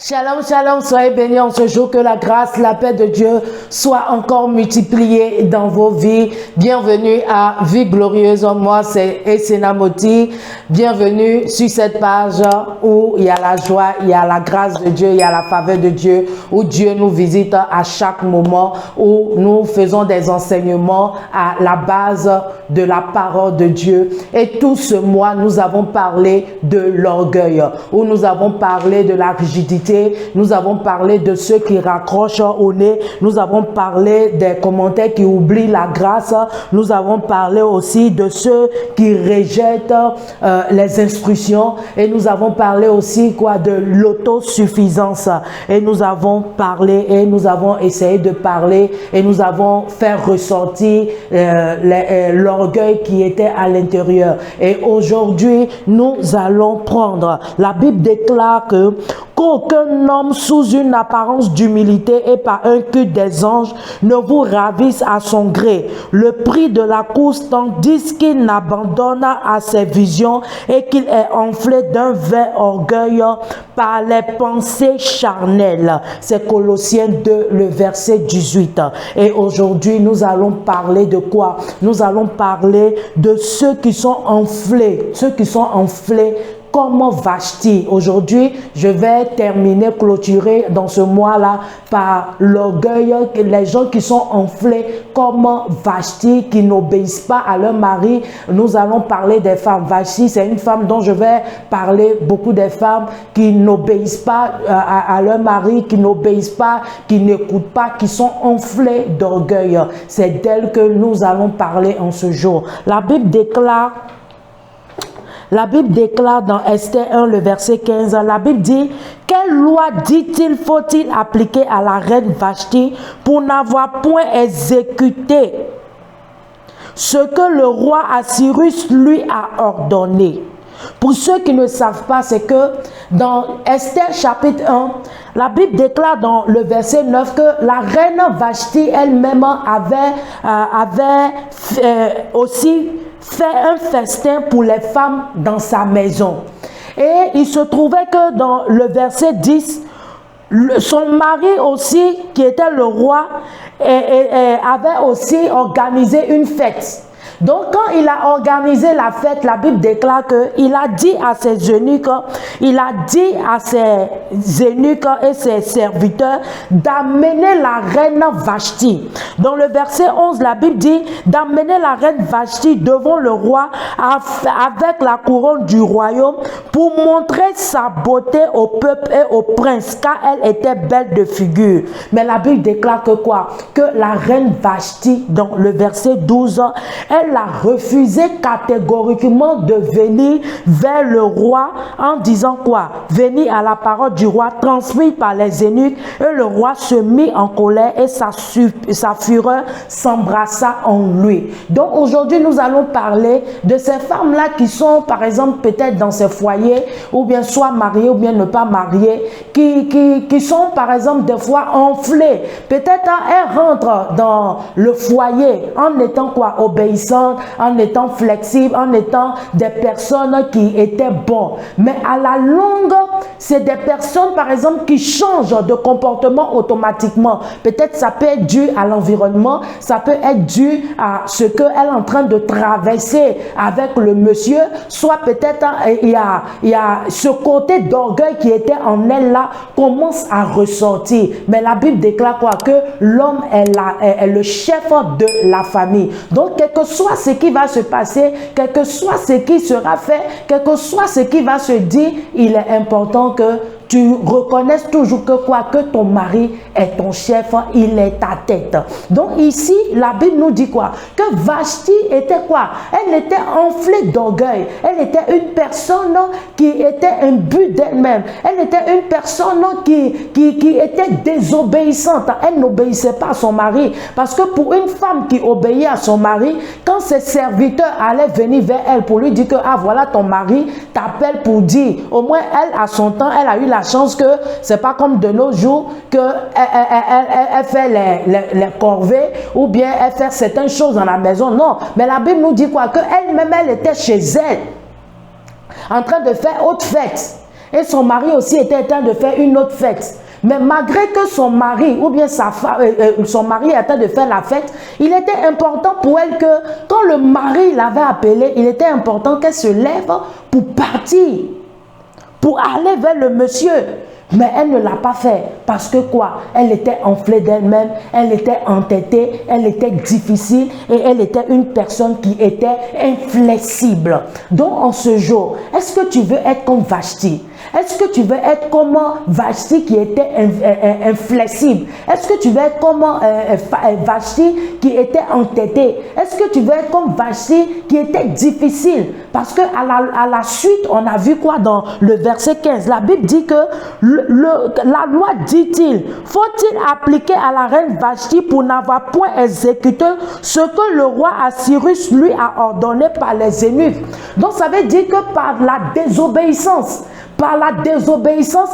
Shalom, shalom, soyez bénis en ce jour, que la grâce, la paix de Dieu soit encore multipliée dans vos vies. Bienvenue à Vie Glorieuse, moi c'est Essena Moti. Bienvenue sur cette page où il y a la joie, il y a la grâce de Dieu, il y a la faveur de Dieu, où Dieu nous visite à chaque moment, où nous faisons des enseignements à la base de la parole de Dieu. Et tout ce mois, nous avons parlé de l'orgueil, où nous avons parlé de la rigidité. Nous avons parlé de ceux qui raccrochent au nez. Nous avons parlé des commentaires qui oublient la grâce. Nous avons parlé aussi de ceux qui rejettent les instructions. Et nous avons parlé aussi de l'autosuffisance. Et nous avons parlé et nous avons essayé de parler et nous avons fait ressortir l'orgueil qui était à l'intérieur. Et aujourd'hui, nous allons prendre. La Bible déclare que qu'aucun homme sous une apparence d'humilité et par un culte des anges ne vous ravisse à son gré. Le prix de la course tandis qu'il n'abandonne à ses visions et qu'il est enflé d'un vain orgueil par les pensées charnelles. C'est Colossiens 2, le verset 18. Et aujourd'hui, nous allons parler de quoi? Nous allons parler de ceux qui sont enflés. Ceux qui sont enflés comme Vashti. Aujourd'hui, je vais terminer, clôturer dans ce mois-là par l'orgueil, les gens qui sont enflés comme Vashti, qui n'obéissent pas à leur mari. Nous allons parler des femmes. Vashti, c'est une femme dont je vais parler, beaucoup des femmes qui n'obéissent pas à leur mari, qui n'obéissent pas, qui n'écoutent pas, qui sont enflés d'orgueil. C'est d'elles que nous allons parler en ce jour. La Bible déclare dans Esther 1, le verset 15, la Bible dit: quelle loi, dit-il, faut-il appliquer à la reine Vashti pour n'avoir point exécuté ce que le roi Assyrus lui a ordonné? Pour ceux qui ne savent pas, c'est que dans Esther chapitre 1, la Bible déclare dans le verset 9 que la reine Vashti elle-même avait aussi fait un festin pour les femmes dans sa maison. Et il se trouvait que dans le verset 10, son mari aussi, qui était le roi, avait aussi organisé une fête. Donc, quand il a organisé la fête, la Bible déclare qu'il a dit à ses eunuques, et ses serviteurs d'amener la reine Vashti. Dans le verset 11, la Bible dit d'amener la reine Vashti devant le roi avec la couronne du royaume pour montrer sa beauté au peuple et au prince, car elle était belle de figure. Mais la Bible déclare que quoi? Que la reine Vashti, dans le verset 12, elle a refusé catégoriquement de venir vers le roi en disant quoi? Venir à la parole du roi transmise par les eunuques, et le roi se mit en colère et sa fureur s'embrassa en lui. Donc aujourd'hui, nous allons parler de ces femmes-là qui sont par exemple peut-être dans ces foyers, ou bien soit mariées ou bien ne pas mariées, qui sont par exemple des fois enflées. Peut-être elles rentrent dans le foyer en étant quoi? Obéissantes, en étant flexibles, en étant des personnes qui étaient bonnes. Mais à la longue, c'est des personnes, par exemple, qui changent de comportement automatiquement. Peut-être ça peut être dû à l'environnement, ça peut être dû à ce qu'elle est en train de traverser avec le monsieur, soit peut-être il y a ce côté d'orgueil qui était en elle là, commence à ressortir. Mais la Bible déclare quoi? Que l'homme est le chef de la famille. Donc, quel que soit ce qui va se passer, quel que soit ce qui sera fait, quel que soit ce qui va se dire, il est important que tu reconnaisses toujours que quoi? Que ton mari est ton chef, il est ta tête. Donc ici, la Bible nous dit quoi? Que Vashti était quoi? Elle était enflée d'orgueil. Elle était une personne qui était un but d'elle-même. Elle était une personne qui était désobéissante. Elle n'obéissait pas à son mari. Parce que pour une femme qui obéit à son mari, quand ses serviteurs allaient venir vers elle pour lui dire que ah voilà ton mari t'appelle pour dire, au moins elle à son temps, elle a eu la chance que c'est pas comme de nos jours que elle fait les corvées ou bien elle fait certaines choses dans la maison. Non, mais la Bible nous dit quoi? Que elle-même, elle était chez elle en train de faire haute fête. Et son mari aussi était en train de faire une autre fête. Mais malgré que son mari, ou bien son mari était en train de faire la fête, il était important pour elle que, quand le mari l'avait appelée, il était important qu'elle se lève pour partir, pour aller vers le monsieur. Mais elle ne l'a pas fait parce que quoi? Elle était enflée d'elle-même, elle était entêtée, elle était difficile et elle était une personne qui était inflexible. Donc en ce jour, est-ce que tu veux être comme Vashti? Est-ce que tu veux être comme Vashti qui était inflexible? Est-ce que tu veux être comme Vashti qui était entêtée? Est-ce que tu veux être comme Vashti qui était difficile? Parce que à la suite, on a vu quoi dans le verset 15? La Bible dit que la loi, dit-il, faut-il appliquer à la reine Vashti pour n'avoir point exécuté ce que le roi Assyrus lui a ordonné par les eunuques? Donc ça veut dire que par la désobéissance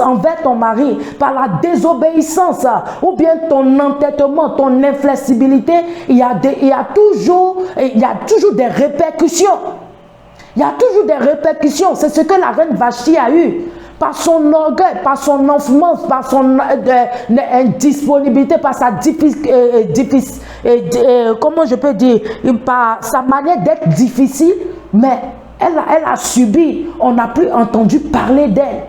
envers ton mari, par la désobéissance ou bien ton entêtement, ton inflexibilité, il y a toujours des répercussions. Il y a toujours des répercussions. C'est ce que la reine Vashti a eu. Par son orgueil, par son enfance, par son indisponibilité, par sa comment je peux dire, par sa manière d'être difficile, mais elle a subi. On n'a plus entendu parler d'elle.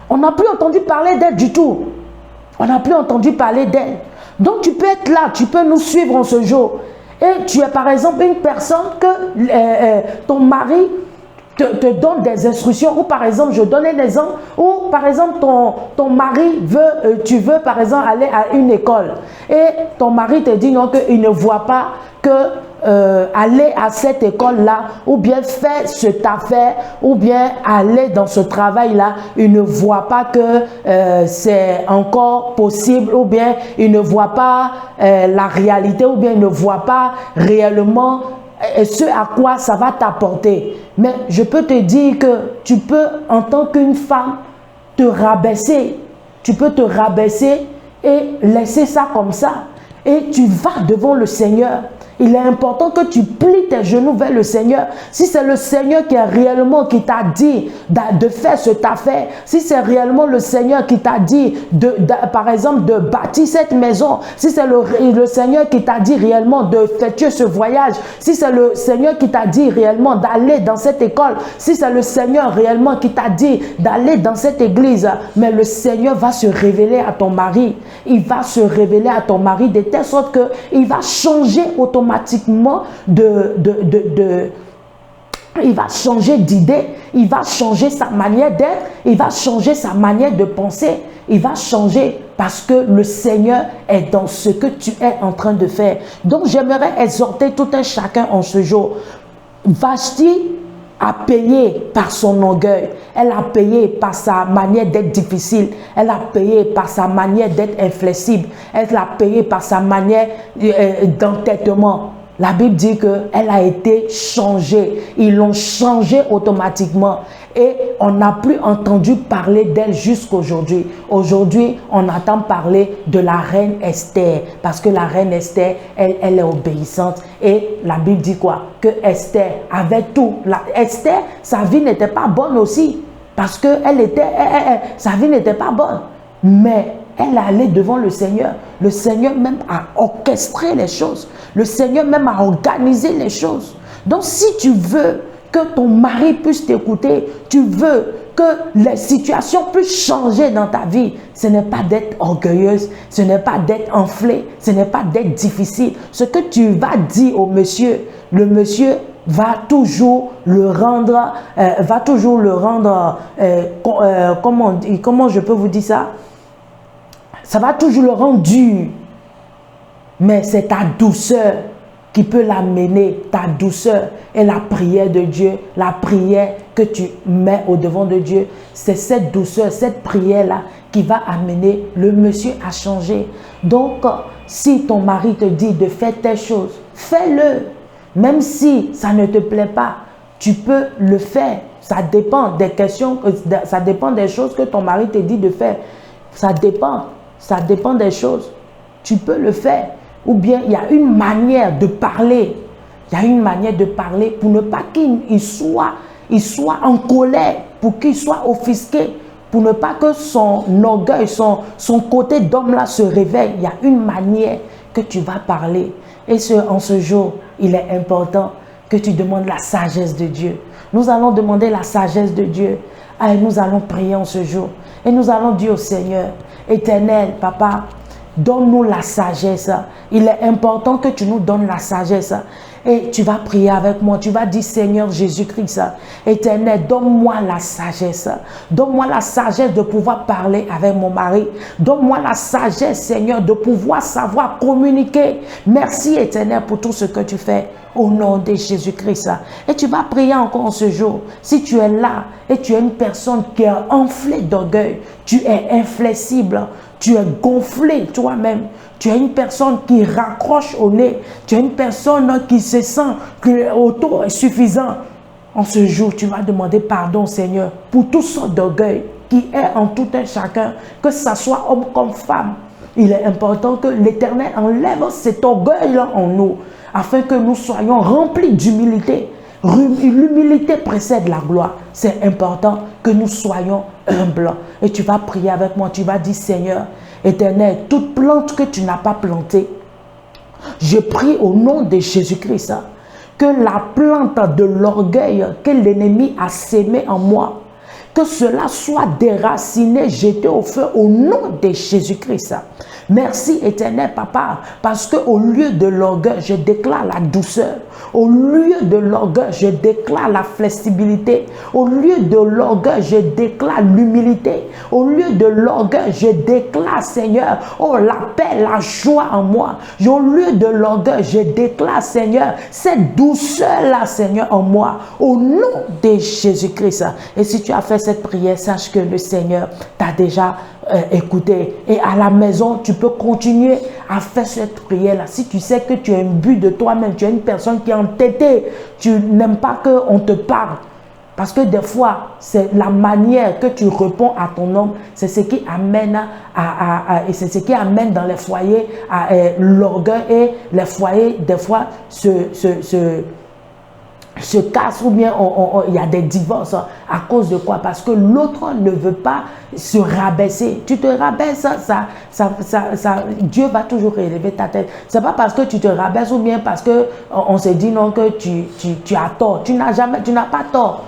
On n'a plus entendu parler d'elle du tout. On n'a plus entendu parler d'elle. Donc tu peux être là, tu peux nous suivre en ce jour. Et tu es par exemple une personne que ton mari te donne des instructions, ou par exemple, je donne un exemple, ou par exemple, ton mari veut, tu veux par exemple aller à une école, et ton mari te dit non, qu'il ne voit pas que aller à cette école-là, ou bien faire cette affaire, ou bien aller dans ce travail-là, il ne voit pas que c'est encore possible, ou bien il ne voit pas la réalité, ou bien il ne voit pas réellement ce à quoi ça va t'apporter. Mais je peux te dire que tu peux, en tant qu'une femme, te rabaisser. Tu peux te rabaisser et laisser ça comme ça. Et tu vas devant le Seigneur. Il est important que tu plies tes genoux vers le Seigneur. Si c'est le Seigneur qui est réellement qui t'a dit de faire cette affaire, si c'est réellement le Seigneur qui t'a dit par exemple de bâtir cette maison, si c'est le Seigneur qui t'a dit réellement de effectuer ce voyage, si c'est le Seigneur qui t'a dit réellement d'aller dans cette école, si c'est le Seigneur réellement qui t'a dit d'aller dans cette église, mais le Seigneur va se révéler à ton mari. Il va se révéler à ton mari de telle sorte qu'il va changer automatiquement il va changer d'idée, il va changer sa manière d'être, il va changer sa manière de penser, il va changer parce que le Seigneur est dans ce que tu es en train de faire. Donc j'aimerais exhorter tout un chacun en ce jour. Vashti a payé par son orgueil, elle a payé par sa manière d'être difficile, elle a payé par sa manière d'être inflexible, elle a payé par sa manière d'entêtement. La Bible dit qu'elle a été changée, ils l'ont changée automatiquement et on n'a plus entendu parler d'elle jusqu'aujourd'hui. Aujourd'hui, on entend parler de la reine Esther parce que la reine Esther, elle est obéissante et la Bible dit quoi? Que Esther avait tout. Esther, sa vie n'était pas bonne aussi parce que sa vie n'était pas bonne, mais elle allait devant le Seigneur. Le Seigneur même a orchestré les choses. Le Seigneur même a organisé les choses. Donc si tu veux que ton mari puisse t'écouter, tu veux que les situations puissent changer dans ta vie, ce n'est pas d'être orgueilleuse, ce n'est pas d'être enflée, ce n'est pas d'être difficile. Ce que tu vas dire au monsieur, le monsieur va toujours le rendre, comment je peux vous dire ça? Ça va toujours le rendre dur. Mais c'est ta douceur qui peut l'amener, ta douceur et la prière de Dieu, la prière que tu mets au devant de Dieu. C'est cette douceur, cette prière-là qui va amener le monsieur à changer. Donc, si ton mari te dit de faire telle chose, fais-le. Même si ça ne te plaît pas, tu peux le faire. Ça dépend des questions, ça dépend des choses que ton mari te dit de faire. Ça dépend des choses. Tu peux le faire. Ou bien il y a une manière de parler. Il y a une manière de parler pour ne pas qu'il soit en colère, pour qu'il soit offusqué, pour ne pas que son orgueil, son côté d'homme-là se réveille, il y a une manière que tu vas parler. Et en ce jour, il est important que tu demandes la sagesse de Dieu. Nous allons demander la sagesse de Dieu. Et nous allons prier en ce jour. Et nous allons dire au Seigneur, Éternel, Papa, donne-nous la sagesse. Il est important que tu nous donnes la sagesse. Et tu vas prier avec moi. Tu vas dire, Seigneur Jésus-Christ, Éternel, donne-moi la sagesse. Donne-moi la sagesse de pouvoir parler avec mon mari. Donne-moi la sagesse, Seigneur, de pouvoir savoir communiquer. Merci, Éternel, pour tout ce que tu fais. Au nom de Jésus-Christ. Et tu vas prier encore ce jour. Si tu es là et tu es une personne qui est enflée d'orgueil, tu es inflexible, tu es gonflé toi-même, tu es une personne qui raccroche au nez, tu es une personne qui se sent autosuffisant. En ce jour, tu vas demander pardon, Seigneur, pour toutes sortes d'orgueil qui est en tout un chacun, que ce soit homme comme femme. Il est important que l'Éternel enlève cet orgueil-là en nous, afin que nous soyons remplis d'humilité. L'humilité précède la gloire. C'est important que nous soyons humbles. Et tu vas prier avec moi, tu vas dire, Seigneur, Éternel, toute plante que tu n'as pas plantée, je prie au nom de Jésus-Christ, que la plante de l'orgueil que l'ennemi a sémé en moi, que cela soit déraciné, jeté au feu au nom de Jésus-Christ. Merci Éternel Papa, parce qu'au lieu de l'orgueil, je déclare la douceur. Au lieu de l'orgueil, je déclare la flexibilité. Au lieu de l'orgueil, je déclare l'humilité. Au lieu de l'orgueil, je déclare, Seigneur, oh, la paix, la joie en moi. Au lieu de l'orgueil, je déclare, Seigneur, cette douceur-là, Seigneur, en moi. Au nom de Jésus-Christ. Et si tu as fait cette prière, sache que le Seigneur t'a déjà écouté. Et à la maison, tu peux continuer à faire cette prière-là. Si tu sais que tu as un but de toi-même, tu es une personne qui est entêtée, tu n'aimes pas qu'on te parle. Parce que des fois, c'est la manière que tu réponds à ton homme, c'est ce qui amène et c'est ce qui amène dans les foyers à l'orgueil, et les foyers, des fois, se casse, ou bien il y a des divorces. À cause de quoi? Parce que l'autre ne veut pas se rabaisser. Tu te rabaisses, Dieu va toujours élever ta tête. C'est pas parce que tu te rabaisses ou bien parce que on se dit non que tu as tort. Tu n'as pas tort.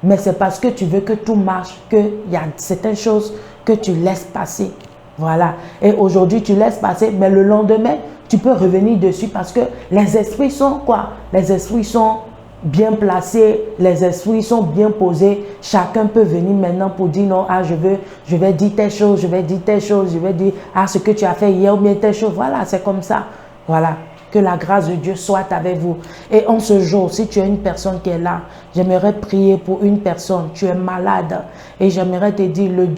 Mais c'est parce que tu veux que tout marche, qu'il y a certaines choses que tu laisses passer. Voilà. Et aujourd'hui, tu laisses passer, mais le lendemain, tu peux revenir dessus parce que les esprits sont quoi? Les esprits sont bien placés, les esprits sont bien posés. Chacun peut venir maintenant pour dire non, ah, je vais dire telle chose, je vais dire telle chose, je vais dire ah, ce que tu as fait hier ou bien telle chose. Voilà, c'est comme ça. Voilà. Que la grâce de Dieu soit avec vous. Et en ce jour, si tu es une personne qui est là, j'aimerais prier pour une personne. Tu es malade. Et j'aimerais te dire, notre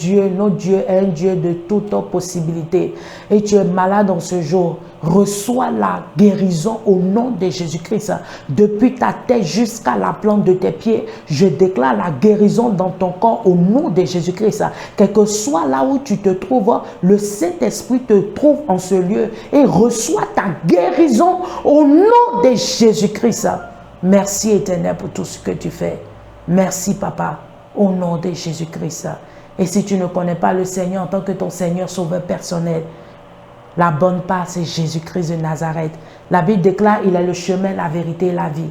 Dieu est un Dieu de toute possibilité. Et tu es malade en ce jour. Reçois la guérison au nom de Jésus-Christ. Depuis ta tête jusqu'à la plante de tes pieds, je déclare la guérison dans ton corps au nom de Jésus-Christ. Quel que soit là où tu te trouves, le Saint-Esprit te trouve en ce lieu et reçois ta guérison au nom de Jésus-Christ. Merci Éternel pour tout ce que tu fais. Merci Papa, au nom de Jésus-Christ. Et si tu ne connais pas le Seigneur en tant que ton Seigneur sauveur personnel, la bonne part, c'est Jésus-Christ de Nazareth. La Bible déclare, il est le chemin, la vérité et la vie.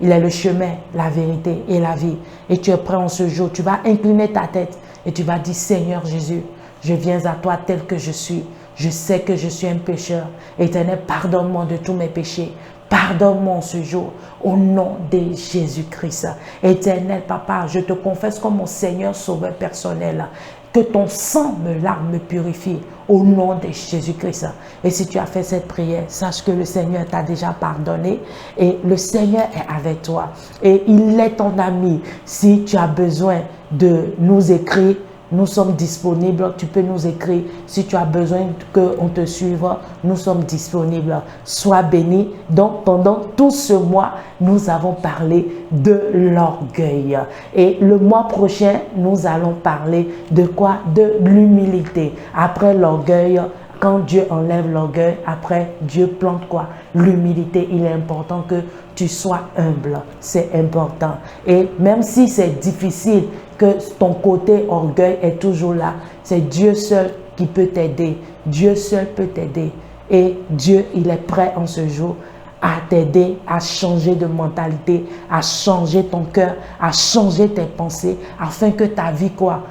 Il est le chemin, la vérité et la vie. Et tu es prêt en ce jour, tu vas incliner ta tête et tu vas dire, Seigneur Jésus, je viens à toi tel que je suis. Je sais que je suis un pécheur. Éternel, pardonne-moi de tous mes péchés. Pardonne-moi en ce jour, au nom de Jésus-Christ. Éternel, Papa, je te confesse comme mon Seigneur sauveur personnel. Que ton sang me purifie au nom de Jésus-Christ. Et si tu as fait cette prière, sache que le Seigneur t'a déjà pardonné et le Seigneur est avec toi. Et il est ton ami. Si tu as besoin de nous écrire, nous sommes disponibles, tu peux nous écrire. Si tu as besoin qu'on te suive, nous sommes disponibles. Sois béni. Donc, pendant tout ce mois, nous avons parlé de l'orgueil. Et le mois prochain, nous allons parler de quoi? De l'humilité. Après l'orgueil, quand Dieu enlève l'orgueil, après Dieu plante quoi? L'humilité. Il est important que tu sois humble. C'est important. Et même si c'est difficile, que ton côté orgueil est toujours là, c'est Dieu seul qui peut t'aider. Dieu seul peut t'aider. Et Dieu, il est prêt en ce jour à t'aider, à changer de mentalité, à changer ton cœur, à changer tes pensées, afin que ta vie quoi?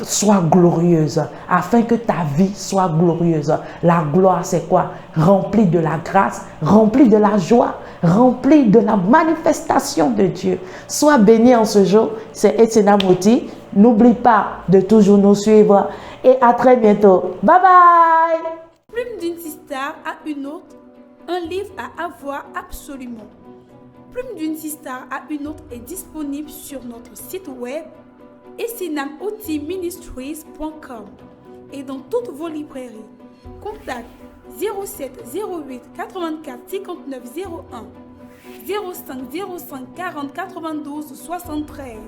Soit glorieuse, afin que ta vie soit glorieuse. La gloire, c'est quoi? Remplie de la grâce, remplie de la joie, remplie de la manifestation de Dieu. Sois béni en ce jour. C'est Etienne Moti. N'oublie pas de toujours nous suivre et à très bientôt. Bye bye! Plume d'une sister à une autre, un livre à avoir absolument. Plume d'une sister à une autre est disponible sur notre site web esinamotiministries.com et dans toutes vos librairies. Contact 07 08 84 59 01 05 05 40 92 73.